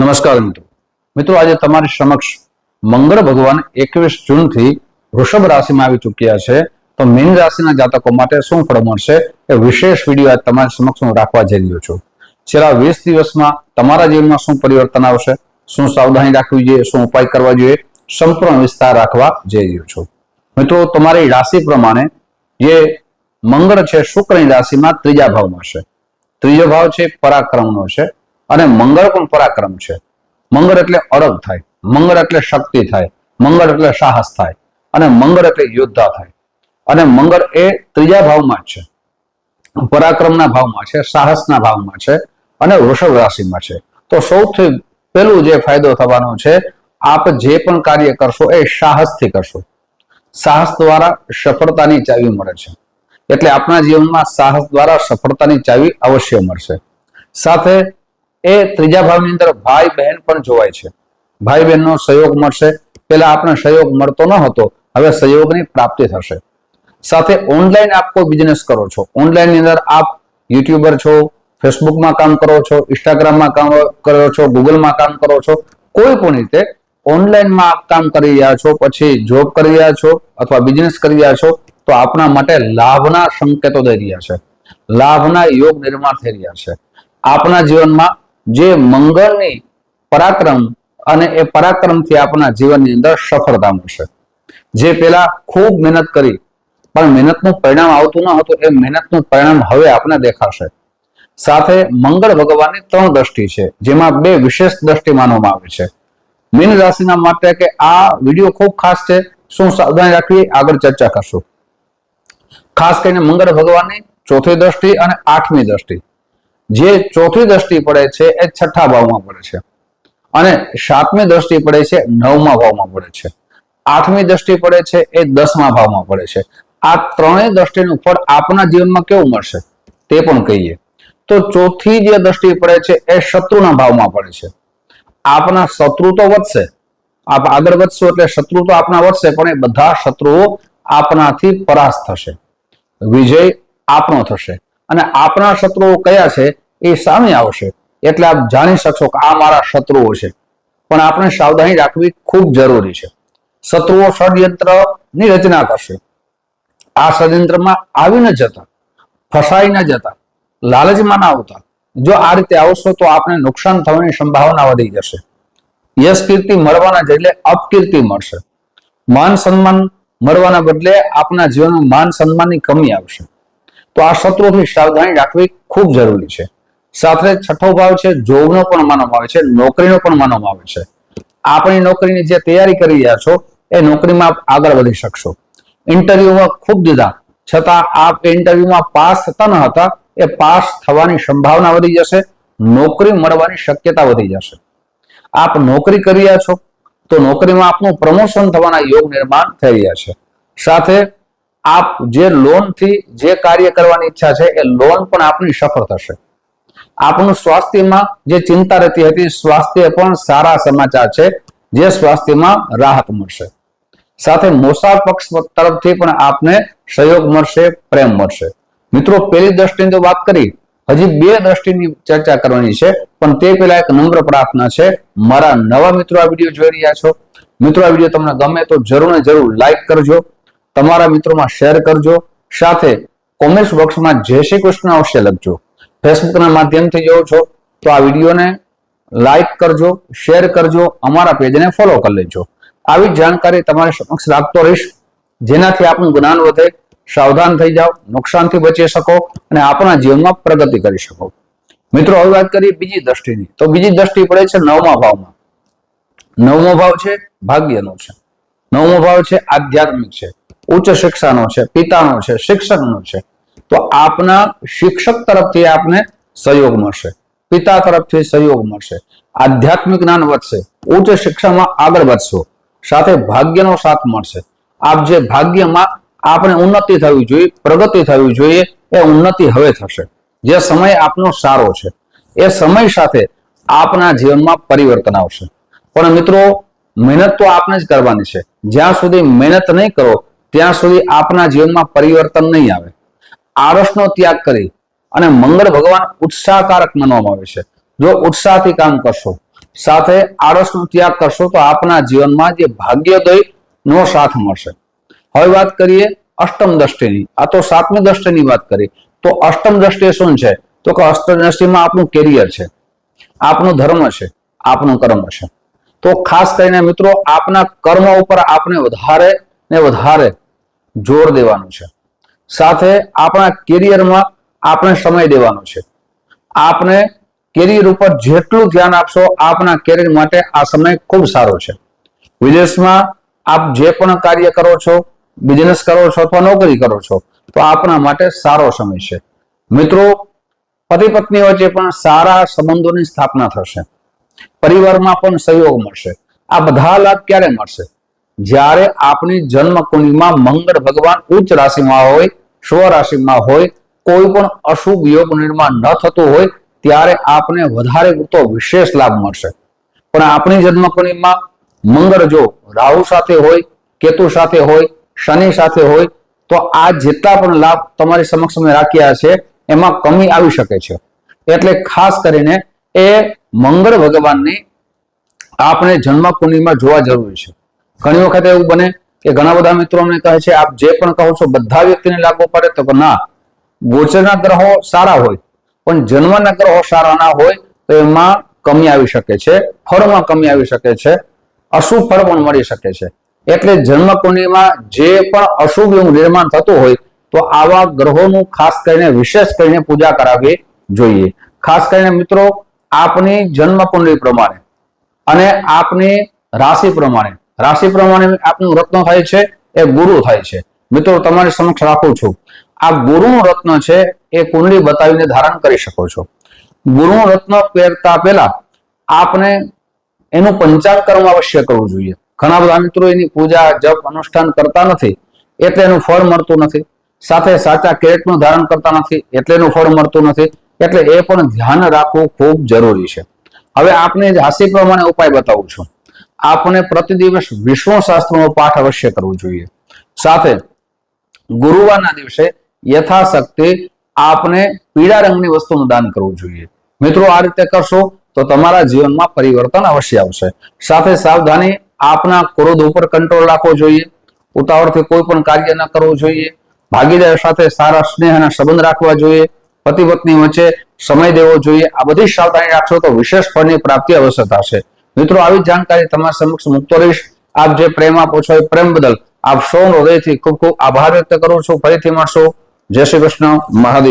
નમસ્કાર મિત્રો આજે તમારી સમક્ષ મંગળ ભગવાન 21 જૂનથી વૃષભ રાશિમાં આવી ચૂક્યા છે. તો મીન રાશિના જાતકો માટે શું ફળ મળશે એ વિશેષ વિડીયો આજ તમારી સમક્ષ હું રાખવા જઈ રહ્યો છું. છેલ્લા 20 દિવસમાં તમારા જીવનમાં શું પરિવર્તન આવશે, શું સાવધાની રાખવી જોઈએ, શું ઉપાય કરવા જોઈએ, સંપૂર્ણ વિસ્તાર રાખવા જઈ રહ્યો છું. મિત્રો તમારી રાશિ પ્રમાણે જે મંગળ છે શુક્રની રાશિમાં ત્રીજા ભાવમાં છે. ત્રીજો ભાવ છે પરાક્રમનો છે અને મંગળ પણ પરાક્રમ છે. મંગળ એટલે અડગ થાય, મંગળ એટલે શક્તિ થાય, મંગળ એટલે સાહસ થાય અને મંગળ એટલે યોદ્ધા થાય. અને મંગળ એ ત્રીજા ભાવમાં છે, પરાક્રમના ભાવમાં છે, સાહસના ભાવમાં છે અને વૃષભ રાશિમાં છે. તો સૌથી પહેલું જે ફાયદો થવાનો છે, આપ જે પણ કાર્ય કરશો એ સાહસથી કરશો. સાહસ દ્વારા સફળતાની ચાવી મળે છે. એટલે આપણા જીવનમાં સાહસ દ્વારા સફળતાની ચાવી અવશ્ય મળશે. સાથે એ ત્રીજા ભાવની અંદર ભાઈ બહેન પણ જોવાય છે. ભાઈ બહેનનો સહયોગ મળશે. પેલા આપણે સહયોગ મળતો ન હતો, હવે સહયોગની પ્રાપ્તિ થશે. સાથે ઓનલાઈન આપ કોઈ બિઝનેસ કરો છો, ઓનલાઈન ની અંદર આપ યુટ્યુબર છો, ફેસબુકમાં કામ કરો છો, ઇન્સ્ટાગ્રામમાં કામ કરો છો, ગૂગલમાં કામ કરો છો, કોઈ પણ રીતે ઓનલાઈનમાં આપ કામ કરી રહ્યા છો, પછી જોબ કરી રહ્યા છો અથવા બિઝનેસ કરી રહ્યા છો, તો આપણા માટે લાભના સંકેતો દઈ રહ્યા છે, લાભના યોગ નિર્માણ થઈ રહ્યા છે. આપણા જીવનમાં જે મંગળની પરાક્રમ અને એ પરાક્રમથી આપણા જીવનની અંદર સફળતા મળશે. જે પેલા ખૂબ મહેનત કરી પણ મહેનતનું પરિણામ આવતું ન હતું, એ મહેનતનું પરિણામ હવે આપણે દેખાશે. સાથે મંગળ ભગવાનની 3 દ્રષ્ટિ છે, જેમાં 2 વિશેષ દ્રષ્ટિ માનવામાં આવે છે. મીન રાશિના માટે કે આ વિડીયો ખૂબ ખાસ છે. શું સાવધાની રાખવી આગળ ચર્ચા કરશું. ખાસ કરીને મંગળ ભગવાનની 4th દ્રષ્ટિ અને 8મી દ્રષ્ટિ. જે 4th દ્રષ્ટિ પડે છે એ 6ઠ્ઠા ભાવમાં પડે છે અને 7મી દ્રષ્ટિ પડે છે 9મા ભાવમાં પડે છે. 8મી દ્રષ્ટિ પડે છે એ 10મા ભાવમાં પડે છે. આ ત્રણેય દ્રષ્ટિનું ફળ આપના જીવનમાં કેવું મળશે તે પણ કહીએ. તો 4થી જે દ્રષ્ટિ પડે છે એ શત્રુના ભાવમાં પડે છે. આપના શત્રુ તો વધશે, આપ આગળ વધશો એટલે શત્રુ તો આપના વધશે, પણ એ બધા શત્રુઓ આપનાથી પરાસ્ત થશે, વિજય આપણો થશે. અને આપણા શત્રુઓ કયા છે એ સામે આવશે. એટલે આપ જાણી શકશો કે આ મારા શત્રુઓ છે. પણ આપણે સાવધાની રાખવી ખૂબ જરૂરી છે. શત્રુઓ ષડયંત્રની રચના કરશે. આ ષડયંત્રમાં આવી ન જતા, ફસાઈ ન જતા, લાલચમાં ના આવતા. જો આ રીતે આવશો તો આપણે નુકસાન થવાની સંભાવના વધી જશે. યશ કીર્તિ મળવાના બદલે અપકીર્તિ મળશે. માન સન્માન મળવાના બદલે આપણા જીવનમાં માન સન્માનની કમી આવશે. તો આ શત્રુથી સાવધાની રાખવી ખૂબ જરૂરી છે. સાથે 6ઠ્ઠો ભાવ છે જોબનો પણ માનવામાં આવે છે, નોકરીનો પણ માનવામાં આવે છે. આપણી નોકરીની જે તૈયારી કરી રહ્યા છો એ નોકરીમાં આપ આગળ વધી શકશો. ઇન્ટરવ્યુમાં ખૂબ દીધા છતાં આપ ઇન્ટરવ્યુમાં પાસ થતા ન હતા, એ પાસ થવાની સંભાવના વધી જશે. નોકરી મળવાની શક્યતા વધી જશે. આપ નોકરી કરી રહ્યા છો તો નોકરીમાં આપનું પ્રમોશન થવાના યોગ નિર્માણ થઈ રહ્યા છે. સાથે આપ જે લોનથી જે કાર્ય કરવાની ઈચ્છા છે એ લોન પણ આપની સફળ થશે. આપનું સ્વાસ્થ્યમાં જે ચિંતા રહેતી હતી, સ્વાસ્થ્ય પણ સારા સમાચાર છે, જે સ્વાસ્થ્યમાં રાહત મળશે. સાથે મોસાળ પક્ષ તરફથી પણ આપને સહયોગ મળશે, પ્રેમ મળશે. મિત્રો પહેલી દ્રષ્ટિની તો વાત કરી, હજી 2 દ્રષ્ટિની ચર્ચા કરવાની છે, પણ તે પહેલા એક નમ્ર પ્રાર્થના છે. મારા નવા મિત્રો આ વિડીયો જોઈ રહ્યા છો, મિત્રો આ વિડીયો તમને ગમે તો જરૂર ને જરૂર લાઈક કરજો, તમારા મિત્રોમાં શેર કરજો. સાથે કોમેન્ટ બોક્સમાં જય શ્રી કૃષ્ણ અવશ્ય લખજો. ફેસબુકના માધ્યમથી જોવો છો તો આ વિડીયોને લાઈક કરજો, શેર કરજો, અમારા પેજને ફોલો કરી લેજો. આવી જાણકારી તમારી સમક્ષ રાખતો રહીશ, જેનાથી આપનું જ્ઞાન વધે, સાવધાન થઈ જાઓ, નુકસાનથી બચી શકો અને આપણા જીવનમાં પ્રગતિ કરી શકો. મિત્રો હવે વાત કરીએ બીજી દ્રષ્ટિની. તો બીજી દ્રષ્ટિ પડે છે 9મા ભાવમાં. 9મો ભાવ છે ભાગ્યનો છે. 9મો ભાવ છે આધ્યાત્મિક છે, ઉચ્ચ શિક્ષાનો છે, પિતાનો છે, શિક્ષકનો છે. તો આપના શિક્ષક તરફથી આપને સહયોગ મળશે, પિતા તરફથી સહયોગ મળશે, આધ્યાત્મિક જ્ઞાન વધશે, ઉચ્ચ શિક્ષામાં આગળ વધશો. સાથે ભાગ્યનો સાથ મળશે. આપ જે ભાગ્યમાં આપણે ઉન્નતિ થવી જોઈએ, પ્રગતિ થવી જોઈએ, એ ઉન્નતિ હવે થશે. જે સમય આપનો સારો છે એ સમય સાથે આપના જીવનમાં પરિવર્તન આવશે. પણ મિત્રો મહેનત તો આપને જ કરવાની છે. જ્યાં સુધી મહેનત નહીં કરો ત્યાં સુધી આપના જીવનમાં પરિવર્તન નહીં આવે. આળસનો ત્યાગ કરી અને મંગળ ભગવાન ઉત્સાહકારક માનવામાં આવે છે. જો ઉત્સાહથી કામ કરશો, સાથે આળસનો ત્યાગ કરશો તો આપના જીવનમાં જે ભાગ્યોદય નો સાથ મળશે. હવે વાત કરીએ અષ્ટમ દ્રષ્ટિની. આ તો સાતમી દ્રષ્ટિની વાત કરી. તો અષ્ટમ દ્રષ્ટિ શું છે? તો કે અષ્ટમ દ્રષ્ટિમાં આપણું કેરિયર છે, આપણું ધર્મ છે, આપણું કર્મ છે. તો ખાસ કરીને મિત્રો આપના કર્મ ઉપર આપણે વધારે ને વધારે જોર દેવાનું છે. સાથે આપણા કેરિયરમાં આપણે સમય દેવાનો છે. આપણે કેરિયર ઉપર જેટલું ધ્યાન આપશો આપના કેરિયર માટે આ સમય ખૂબ સારો છે. વિદેશમાં આપ જે પણ કાર્ય કરો છો, બિઝનેસ કરો છો અથવા નોકરી કરો છો, તો આપના માટે સારો સમય છે. મિત્રો પતિ પત્ની વચ્ચે પણ સારા સંબંધોની સ્થાપના થશે. પરિવારમાં પણ સહયોગ મળશે. આ બધા લાભ ક્યારે મળશે? જ્યારે આપણી જન્મ કુંડળીમાં મંગળ ભગવાન ઉચ્ચ રાશિમાં હોય, સ્વ રાશિમાં હોય, કોઈ પણ અશુભ યોગ નિર્માણ ન થતું હોય ત્યારે આપને વધારે પૂરતો વિશેષ લાભ મળશે. પણ આપણી જન્મ કુંડળીમાં મંગળ જો રાહુ સાથે હોય, કેતુ સાથે હોય, શનિ સાથે હોય તો આ જેટલા પણ લાભ તમારી સમક્ષ મેં રાખ્યા છે એમાં કમી આવી શકે છે. એટલે ખાસ કરીને એ મંગળ ભગવાનની આપણે જન્મ કુંડળીમાં જોવા જરૂરી છે. ઘણી વખત એવું બને કે ઘણા બધા મિત્રો અમને કહે છે આપ જે પણ કહો છો બધા વ્યક્તિને લાગુ પડે, તો ના, ગોચરના ગ્રહો સારા હોય પણ જન્મના ગ્રહો સારા ના હોય તો એમાં કમી આવી શકે છે, ફળમાં કમી આવી શકે છે, અશુભ ફળ પણ મળી શકે છે. એટલે જન્મ કુંડળીમાં જે પણ અશુભ યોગ નિર્માણ થતું હોય તો આવા ગ્રહોનું ખાસ કરીને વિશેષ કરીને પૂજા કરાવવી જોઈએ. ખાસ કરીને મિત્રો આપની જન્મ કુંડળી પ્રમાણે અને આપની રાશિ પ્રમાણે આપનું રત્ન થાય છે એ ગુરુ થાય છે. મિત્રો તમારી સમક્ષ રાખું છું, આ ગુરુનું રત્ન છે એ કુંડળી બતાવીને ધારણ કરી શકો છો. ગુરુનું રત્ન પહેરતા પહેલા આપને એનું પંચાંગ કર્મ અવશ્ય કરવું જોઈએ. ઘણા બધા મિત્રો એની પૂજા જપ અનુષ્ઠાન કરતા નથી એટલે એનું ફળ મળતું નથી. સાથે સાચા કેરેટનું ધારણ કરતા નથી એટલે એનું ફળ મળતું નથી. એટલે એ પણ ધ્યાન રાખવું ખૂબ જરૂરી છે. હવે આપને રાશિ પ્રમાણે ઉપાય બતાવું છું. આપણે પ્રતિ દિવસ વિષ્ણુ શાસ્ત્રનો પાઠ અવશ્ય કરવો જોઈએ. સાથે ગુરુવારના દિવસે યથાશક્તિ આપને પીળા રંગની વસ્તુનું દાન કરવું જોઈએ. મિત્રો આ રીતે કરશો તો તમારા જીવનમાં પરિવર્તન અવશ્ય આવશે. સાથે સાવધાની, આપના ક્રોધ ઉપર કંટ્રોલ રાખવો જોઈએ. ઉતાવળથી કોઈ પણ કાર્ય ન કરવું જોઈએ. ભાગીદાર સાથે સારા સ્નેહ અને સંબંધ રાખવા જોઈએ. પતિ પત્ની વચ્ચે સમય દેવો જોઈએ. આ બધી સાવધાની રાખશો તો વિશેષ ફળની પ્રાપ્તિ અવશ્ય થશે. મિત્રો આવી જાણકારી તમારા સમક્ષ મૂકતો રહીશ. આપ જે પ્રેમ આપો છો એ પ્રેમ બદલ આપ સૌનો હૃદયથી ખૂબ ખૂબ આભાર વ્યક્ત કરું છું. ફરીથી મળશો. જય શ્રી કૃષ્ણ. મહાદેવ.